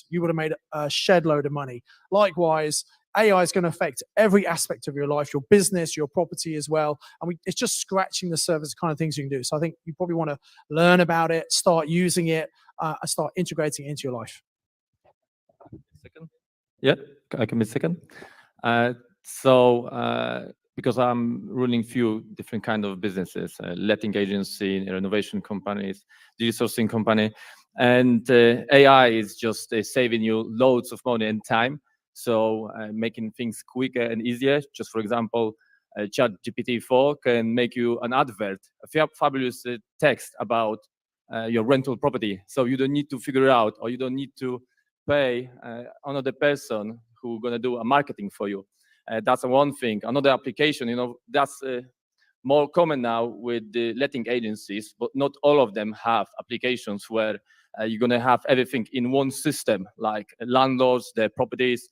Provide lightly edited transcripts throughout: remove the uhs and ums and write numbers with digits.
you would have made a shed load of money. Likewise, AI is going to affect every aspect of your life, your business, your property as well. And it's just scratching the surface kind of things you can do. So I think you probably want to learn about it, start using it, and start integrating it into your life. Second? Yeah, I can be second. Because I'm running few different kind of businesses, letting agency, renovation companies, digital sourcing company, and AI is just saving you loads of money and time. So making things quicker and easier. Just for example, ChatGPT-4 can make you an advert, a fabulous text about your rental property. So you don't need to figure it out, or you don't need to pay another person who's gonna do a marketing for you. That's one thing. Another application, that's more common now with the letting agencies, but not all of them have applications where you're gonna have everything in one system, like landlords, their properties,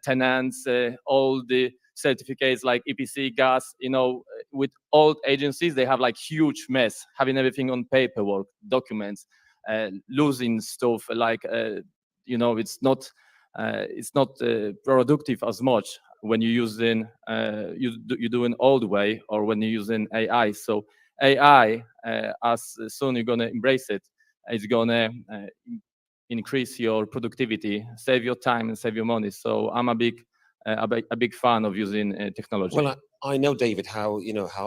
tenants, all the certificates like EPC, gas. With old agencies, they have like huge mess, having everything on paperwork, documents, losing stuff like it's not productive as much when you're using you're doing old way, or when you're using AI. So AI, as soon you're gonna embrace it, it's gonna increase your productivity, save your time, and save your money. So I'm a big fan of using technology. Well, I know, David, how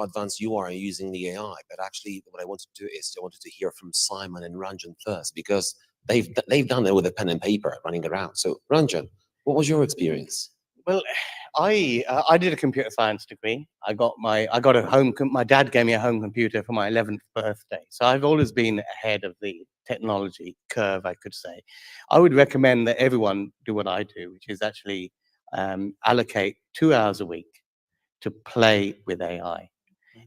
advanced you are in using the AI, but actually what I wanted to do is I wanted to hear from Simon and Ranjan first, because they've done it with a pen and paper running around. So Ranjan, what was your experience? Well, I did a computer science degree. My dad gave me a home computer for my 11th birthday. So I've always been ahead of the technology curve, I could say. I would recommend that everyone do what I do, which is actually allocate 2 hours a week to play with AI,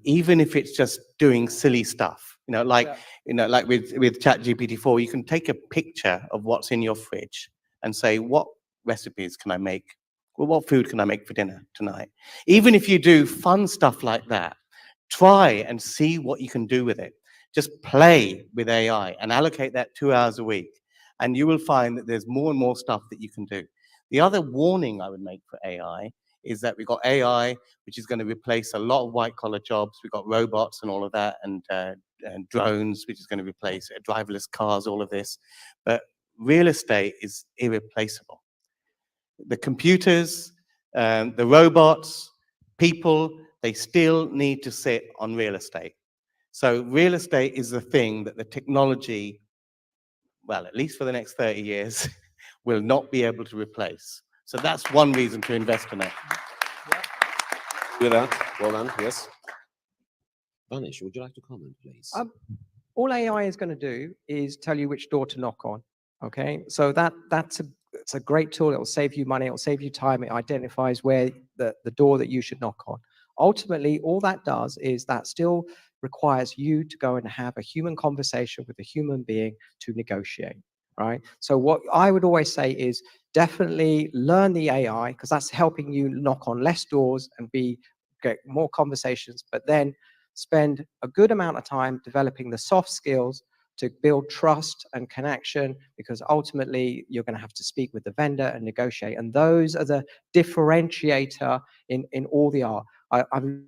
even if it's just doing silly stuff. Like with ChatGPT-4, you can take a picture of what's in your fridge and say, what recipes can I make? Well, what food can I make for dinner tonight? Even if you do fun stuff like that, try and see what you can do with it. Just play with AI and allocate that 2 hours a week, and you will find that there's more and more stuff that you can do. The other warning I would make for AI is that we've got AI, which is going to replace a lot of white-collar jobs. We've got robots and all of that, and drones, which is going to replace driverless cars, all of this. But real estate is irreplaceable. The computers, the robots, people, they still need to sit on real estate. So real estate is the thing that the technology, well, at least for the next 30 years, will not be able to replace. So that's one reason to invest in it. With that, well done, yes. Vanish, would you like to comment, please? All AI is going to do is tell you which door to knock on. Okay, so that's a great tool. It will save you money. It will save you time. It identifies where the door that you should knock on. Ultimately, all that does is that still requires you to go and have a human conversation with a human being to negotiate, right? So what I would always say is definitely learn the AI, because that's helping you knock on less doors and get more conversations, but then spend a good amount of time developing the soft skills to build trust and connection, because ultimately you're going to have to speak with the vendor and negotiate. And those are the differentiator in all the art. I'm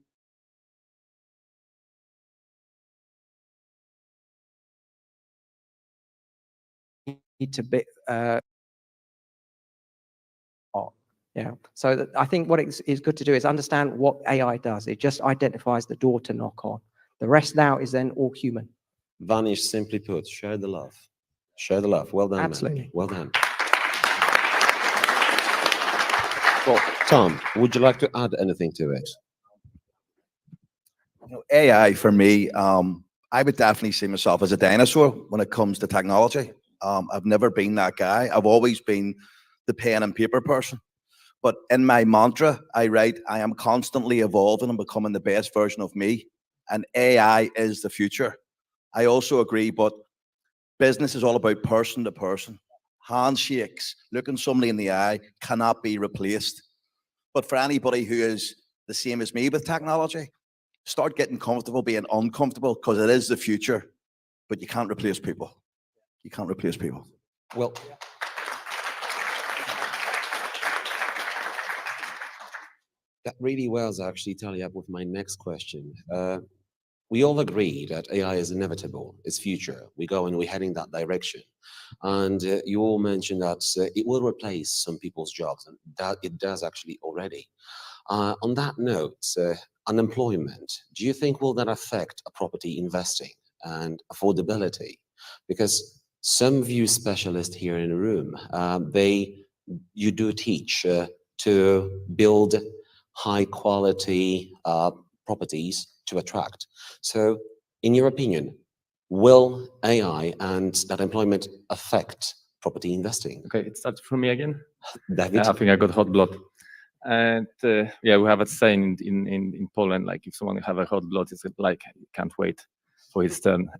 need to be yeah. So I think what is good to do is understand what AI does. It just identifies the door to knock on. The rest now is then all human. Vanish, simply put, share the love. Share the love. Well done, Absolutely. man. Well done. Well, Tom, would you like to add anything to it? AI for me, I would definitely see myself as a dinosaur when it comes to technology. I've never been that guy. I've always been the pen and paper person. But in my mantra, I write, I am constantly evolving and becoming the best version of me. And AI is the future. I also agree, but business is all about person to person. Handshakes, looking somebody in the eye cannot be replaced. But for anybody who is the same as me with technology, start getting comfortable being uncomfortable, because it is the future, but you can't replace people. You can't replace people. Well, That really well actually tally up with my next question. We all agree that AI is inevitable, it's future. We go and we're heading that direction. And you all mentioned that it will replace some people's jobs, and that it does actually already. On that note, unemployment, do you think will that affect a property investing and affordability? Because some view specialists here in the room, you do teach to build high quality properties to attract. So in your opinion, will AI and that employment affect property investing? Okay, it starts from me again. David? I think I got hot blood. And yeah, we have a saying in Poland, like if someone have a hot blood, it's like he can't wait for his turn.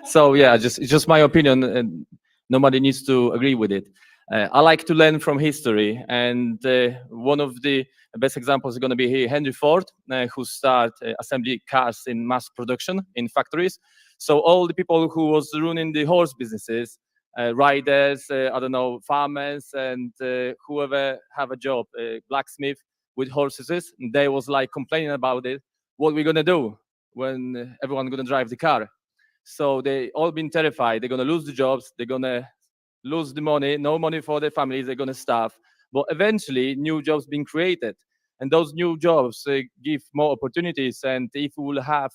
So yeah, it's just my opinion, and nobody needs to agree with it. I like to learn from history, and one of the best examples is going to be here, Henry Ford, who started assembly cars in mass production in factories. So all the people who was running the horse businesses, riders, I don't know, farmers, and whoever have a job, blacksmith with horses, they was like complaining about it. What we gonna do when everyone gonna drive the car? So they all been terrified. They're gonna lose the jobs. They're gonna lose the money. No money for their families. They're gonna starve. But eventually, new jobs being created, and those new jobs give more opportunities. And if we will have